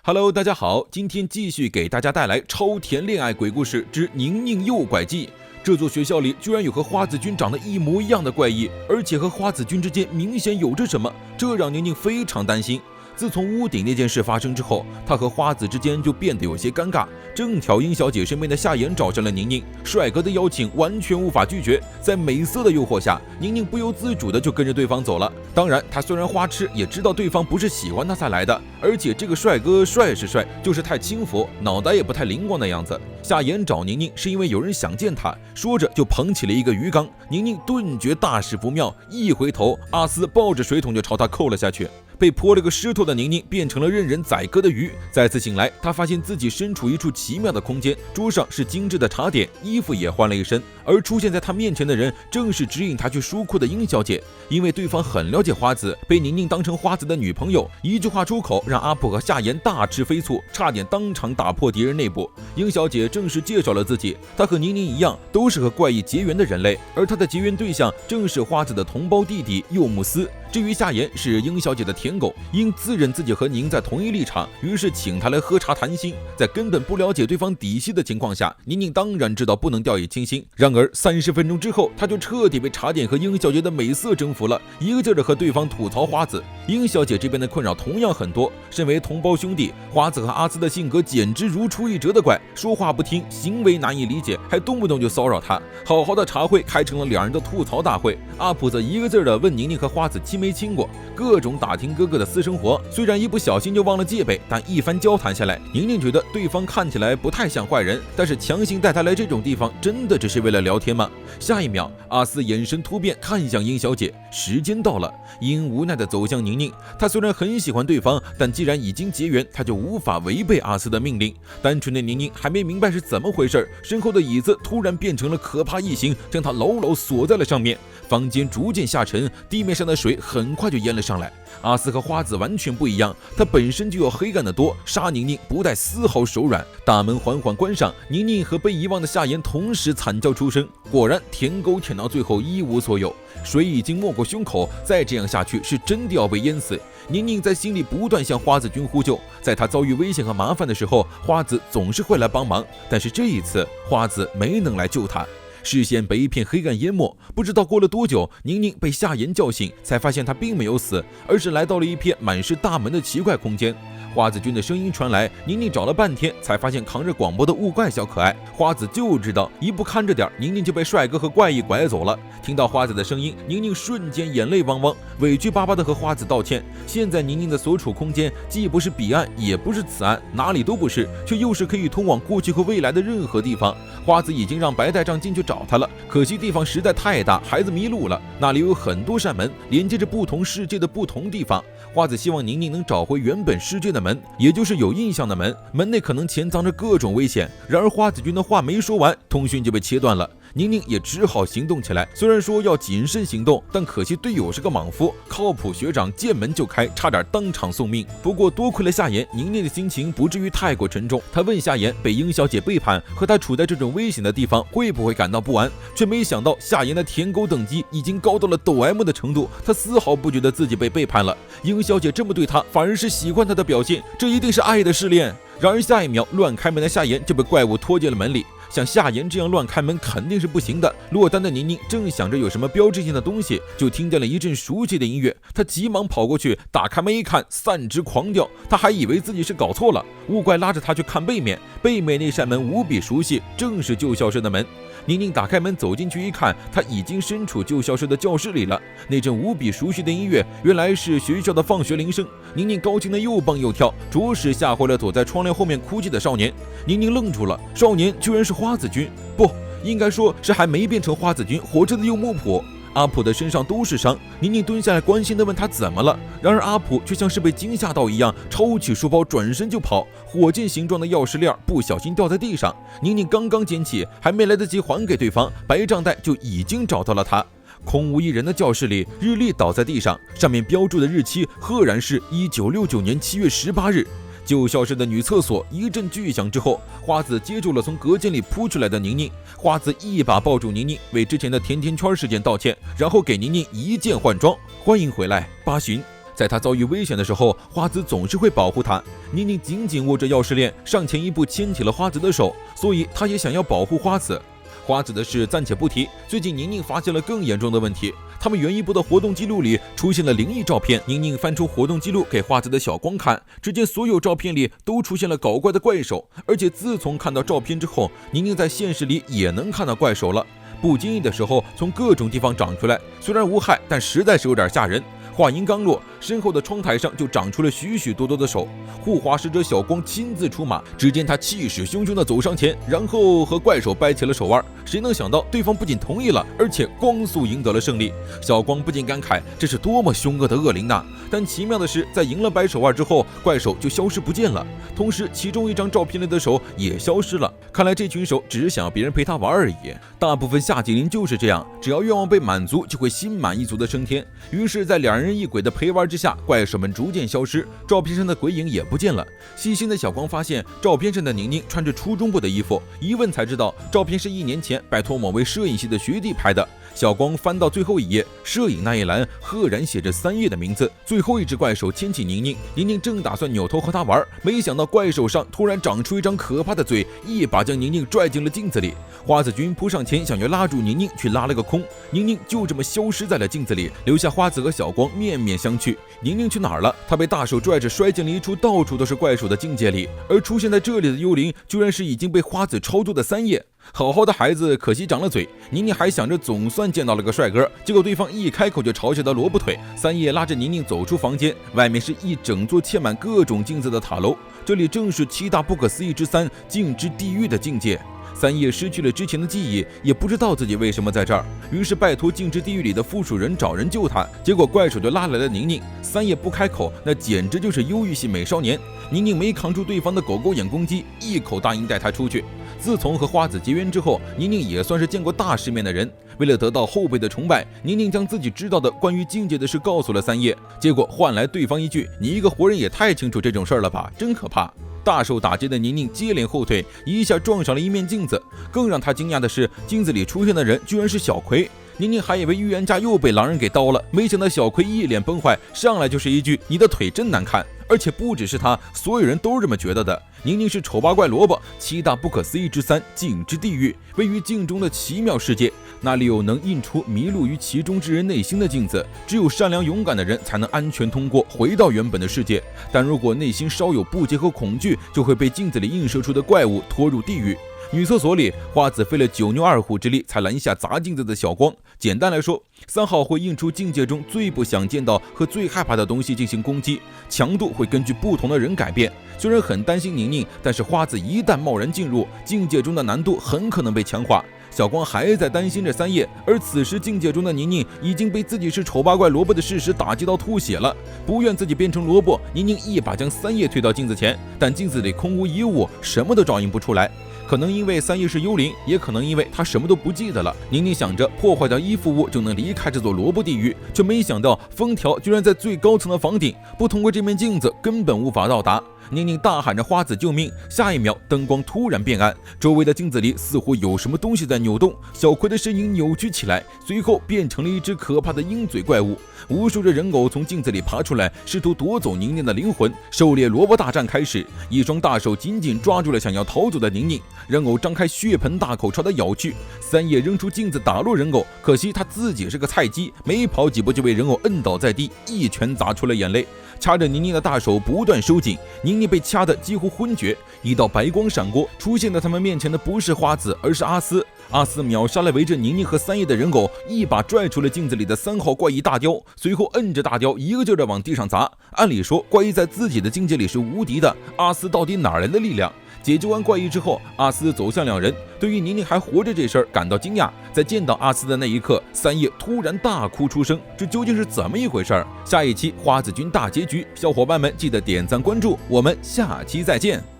Hello， 大家好，今天继续给大家带来超甜恋爱鬼故事之宁宁诱拐记。这座学校里居然有和花子君长得一模一样的怪异，而且和花子君之间明显有着什么，这让宁宁非常担心。自从屋顶那件事发生之后，她和花子之间就变得有些尴尬。正巧殷小姐身边的夏言找上了宁宁，帅哥的邀请完全无法拒绝。在美色的诱惑下，宁宁不由自主的就跟着对方走了。当然，她虽然花痴，也知道对方不是喜欢她才来的，而且这个帅哥帅是帅，就是太轻浮，脑袋也不太灵光的样子。夏言找宁宁是因为有人想见她，说着就捧起了一个鱼缸。宁宁顿觉大事不妙，一回头，阿斯抱着水桶就朝她扣了下去。被泼了个湿透的宁宁变成了任人宰割的鱼。再次醒来，她发现自己身处一处奇妙的空间，桌上是精致的茶点，衣服也换了一身，而出现在她面前的人正是指引她去书库的殷小姐。因为对方很了解花子，被宁宁当成花子的女朋友，一句话出口让阿普和夏言大吃飞醋，差点当场打破敌人内部。殷小姐正式介绍了自己，她和宁宁一样都是和怪异结缘的人类，而她的结缘对象正是花子的同胞弟弟柚木斯。至于夏言是殷小姐的舔狗，因自认自己和宁在同一立场，于是请她来喝茶谈心。在根本不了解对方底细的情况下，宁宁当然知道不能掉以轻心。然而30分钟之后，她就彻底被茶点和殷小姐的美色征服了，一个劲儿的和对方吐槽花子。殷小姐这边的困扰同样很多，身为同胞兄弟，花子和阿斯的性格简直如出一辙的怪，说话不听，行为难以理解，还动不动就骚扰她。好好的茶会开成了两人的吐槽大会。阿普则一个劲儿的问宁宁和花子亲没亲过，各种打听哥哥的私生活。虽然一不小心就忘了戒备，但一番交谈下来，宁宁觉得对方看起来不太像坏人，但是强行带他来这种地方，真的只是为了聊天吗？下一秒，阿斯眼神突变，看向殷小姐。时间到了，殷无奈的走向宁宁。他虽然很喜欢对方，但既然已经结缘，他就无法违背阿斯的命令。单纯的宁宁还没明白是怎么回事，身后的椅子突然变成了可怕异形，将他牢牢锁在了上面。房间逐渐下沉，地面上的水很快就淹了上来。阿斯和花子完全不一样，他本身就要黑暗的多，杀宁宁不带丝毫手软。大门缓缓关上，宁宁和被遗忘的夏言同时惨叫出声。果然舔狗舔到最后一无所有，水已经没过胸口，再这样下去是真的要被淹死。宁宁在心里不断向花子君呼救，在他遭遇危险和麻烦的时候，花子总是会来帮忙，但是这一次花子没能来救他。视线被一片黑暗淹没，不知道过了多久，宁宁被夏言叫醒，才发现他并没有死，而是来到了一片满是大门的奇怪空间。花子君的声音传来，宁宁找了半天才发现扛着广播的雾怪小可爱。花子就知道一不看着点，宁宁就被帅哥和怪异拐走了。听到花子的声音，宁宁瞬间眼泪汪汪，委屈巴巴的和花子道歉。现在宁宁的所处空间既不是彼岸，也不是此岸，哪里都不是，却又是可以通往过去和未来的任何地方。花子已经让白带杖进去找他了，可惜地方实在太大，孩子迷路了。那里有很多扇门，连接着不同世界的不同地方。花子希望宁宁能找回原本世界的门，也就是有印象的门，门内可能潜藏着各种危险。然而花子君的话没说完，通讯就被切断了。宁宁也只好行动起来，虽然说要谨慎行动，但可惜队友是个莽夫，靠谱学长见门就开，差点当场送命。不过多亏了夏言，宁宁的心情不至于太过沉重。他问夏言被殷小姐背叛和他处在这种危险的地方会不会感到不安，却没想到夏言的舔狗等级已经高到了抖 M 的程度，他丝毫不觉得自己被背叛了。殷小姐这么对他，反而是喜欢他的表现，这一定是爱的试炼。然而下一秒，乱开门的夏言就被怪物拖进了门里。像夏言这样乱开门肯定是不行的。落单的宁宁正想着有什么标志性的东西，就听见了一阵熟悉的音乐。他急忙跑过去，打开门一看，散之狂掉。他还以为自己是搞错了，雾怪拉着他去看背面，背面那扇门无比熟悉，正是旧校舍的门。宁宁打开门走进去一看，他已经身处旧校舍的教室里了。那阵无比熟悉的音乐，原来是学校的放学铃声。宁宁高兴的又蹦又跳，着实吓坏了躲在窗帘后面哭泣的少年。宁宁愣住了，少年居然是花子君，不应该说是还没变成花子君活着的柚木普。阿普的身上都是伤，宁宁蹲下来关心地问他怎么了，然而阿普却像是被惊吓到一样，抄起书包转身就跑。火箭形状的钥匙链不小心掉在地上，宁宁刚刚捡起，还没来得及还给对方，白账袋就已经找到了他。空无一人的教室里，日历倒在地上，上面标注的日期赫然是1969年7月18日。旧校舍的女厕所一阵巨响之后，花子接住了从隔间里扑出来的宁宁。花子一把抱住宁宁，为之前的甜甜圈事件道歉，然后给宁宁一键换装。欢迎回来，八旬。在他遭遇危险的时候，花子总是会保护他。宁宁紧紧握着钥匙链，上前一步牵起了花子的手，所以他也想要保护花子。花子的事暂且不提，最近宁宁发现了更严重的问题，他们园艺部的活动记录里出现了灵异照片。宁宁翻出活动记录给花子的小光看，只见所有照片里都出现了搞怪的怪手，而且自从看到照片之后，宁宁在现实里也能看到怪手了，不经意的时候从各种地方长出来，虽然无害，但实在是有点吓人。话音刚落，身后的窗台上就长出了许许多多的手。护花使者小光亲自出马，只见他气势汹汹地走上前，然后和怪手掰起了手腕。谁能想到对方不仅同意了，而且光速赢得了胜利。小光不禁感慨，这是多么凶恶的恶灵呐！但奇妙的是，在赢了掰手腕之后，怪手就消失不见了，同时其中一张照片里的手也消失了。看来这群手只是想要别人陪他玩而已。大部分夏季灵就是这样，只要愿望被满足，就会心满意足的升天。于是，在两人一鬼的陪玩之下，怪手们逐渐消失，照片上的鬼影也不见了。细心的小光发现，照片上的宁宁穿着初中部的衣服，一问才知道，照片是1年前拜托某位摄影系的学弟拍的。小光翻到最后一页，摄影那一栏赫然写着3页的名字。最后一只怪手牵起宁宁，宁宁正打算扭头和他玩，没想到怪手上突然长出一张可怕的嘴，一把将宁宁拽进了镜子里。花子君扑上前想要拉住宁宁，却拉了个空，宁宁就这么消失在了镜子里，留下花子和小光面面相觑。宁宁去哪儿了？她被大手拽着摔进了一处到处都是怪手的境界里，而出现在这里的幽灵居然是已经被花子超度的3叶。好好的孩子，可惜长了嘴。宁宁还想着总算见到了个帅哥，结果对方一开口就嘲笑他萝卜腿。3叶拉着宁宁走出房间，外面是一整座嵌满各种镜子的塔楼，这里正是7大不可思议之3镜之地狱的境界。3叶失去了之前的记忆，也不知道自己为什么在这儿，于是拜托镜之地狱里的附属人找人救他，结果怪手就拉来了宁宁。3叶不开口，那简直就是忧郁系美少年。宁宁没扛住对方的狗狗眼攻击，一口答应带他出去。自从和花子结缘之后，宁宁也算是见过大世面的人。为了得到后辈的崇拜，宁宁将自己知道的关于境界的事告诉了3叶，结果换来对方一句：“你一个活人也太清楚这种事儿了吧，真可怕。”大受打击的宁宁接连后退，一下撞上了一面镜子。更让他惊讶的是，镜子里出现的人居然是小葵。宁宁还以为预言家又被狼人给刀了，没想到小葵一脸崩坏，上来就是一句：“你的腿真难看。”而且不只是他，所有人都是这么觉得的。宁宁是丑八怪萝卜，7大不可思议之3镜之地狱，位于镜中的奇妙世界，那里有能映出迷路于其中之人内心的镜子，只有善良勇敢的人才能安全通过，回到原本的世界。但如果内心稍有不解和恐惧，就会被镜子里映射出的怪物拖入地狱。女厕所里，花子费了9牛2虎之力才拦下砸镜子的小光。简单来说，3号会映出境界中最不想见到和最害怕的东西进行攻击，强度会根据不同的人改变。虽然很担心宁宁，但是花子一旦贸然进入境界中的难度很可能被强化。小光还在担心着3叶，而此时境界中的宁宁已经被自己是丑八怪萝卜的事实打击到吐血了。不愿自己变成萝卜，宁宁一把将3叶推到镜子前，但镜子里空无一物，什么都照映不出来。可能因为3叶是幽灵，也可能因为他什么都不记得了。宁宁想着破坏掉依附物就能离开这座萝卜地狱，却没想到封条居然在最高层的房顶，不通过这面镜子根本无法到达。宁宁大喊着花子救命，下一秒灯光突然变暗，周围的镜子里似乎有什么东西在扭动，小葵的身影扭曲起来，随后变成了一只可怕的鹰嘴怪物。无数只人偶从镜子里爬出来，试图夺走宁宁的灵魂。狩猎萝卜大战开始，一双大手紧紧抓住了想要逃走的宁宁，人偶张开血盆大口朝他咬去。3叶扔出镜子打落人偶，可惜他自己是个菜鸡，没跑几步就被人偶摁倒在地，一拳砸出了眼泪。掐着宁宁的大手不断收紧，宁宁被掐得几乎昏厥。一道白光闪过，出现在他们面前的不是花子，而是阿斯。阿斯秒杀了围着宁宁和3叶的人偶，一把拽出了镜子里的3号怪异大雕，随后摁着大雕一个劲儿地往地上砸。按理说怪异在自己的境界里是无敌的，阿斯到底哪来的力量？解救完怪异之后，阿斯走向2人，对于宁宁还活着这事儿感到惊讶。在见到阿斯的那一刻，3叶突然大哭出声，这究竟是怎么一回事？下一期花子君大结局，小伙伴们记得点赞关注，我们下期再见。